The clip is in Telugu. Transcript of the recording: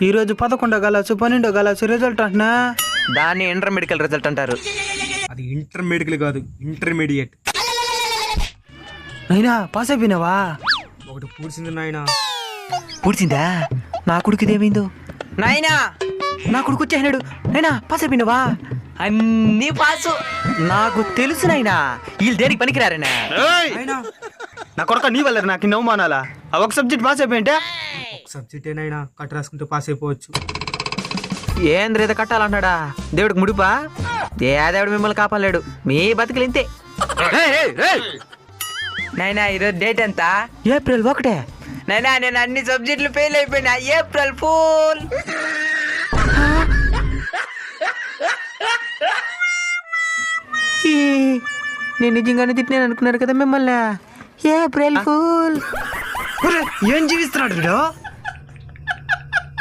ఈరోజు 11 గలసు 12 గలసు రిజల్ట్ అంటున్నా. దాన్ని ఇంటర్మీడియట్ రిజల్ట్ అంటారు. అది ఇంటర్మీడియట్ కాదు, ఇంటర్మీడియట్. నైనా పాస్ అయిపోయినావా? ఒకటి పూడ్చింది నాయనా. పూడ్చిందా? నా కొడుకు ఇదేమైందో? నాయనా నా కొడుకు వచ్చేసినాడు. నైనా పాస్ అయిపోయినావా? అన్నీ పాసు. నాకు తెలుసు నాయనా, వీళ్ళు దేనికి పనికిరారనా. నా కొడుక నీ వల్ల నాకు ఇన్ని అవమానాలా? ఆ ఒక సబ్జెక్ట్ పాస్ అయిపోయింటే సబ్జెక్ట్ ఏనైనా కట్ రాసుకుంటే పాస్ అయిపోవచ్చు. ఏంద్ర ఏదో కట్టాలంటాడా? దేవుడికి ముడిపా? ఏ దేవుడు మిమ్మల్ని కాపాడలేడు, మీ బతుకులు ఇంతే. నైనా ఈరోజు డేట్ ఎంత? ఏప్రిల్ 1. నైనా నేను అన్ని సబ్జెక్టులు ఫెయిల్ అయిపోయినా. April fool. నేను నిజంగానే తిట్టినాను అనుకున్నారు కదా మిమ్మల్ని. April fool. ఏం జీవిస్తున్నాడు వీడు?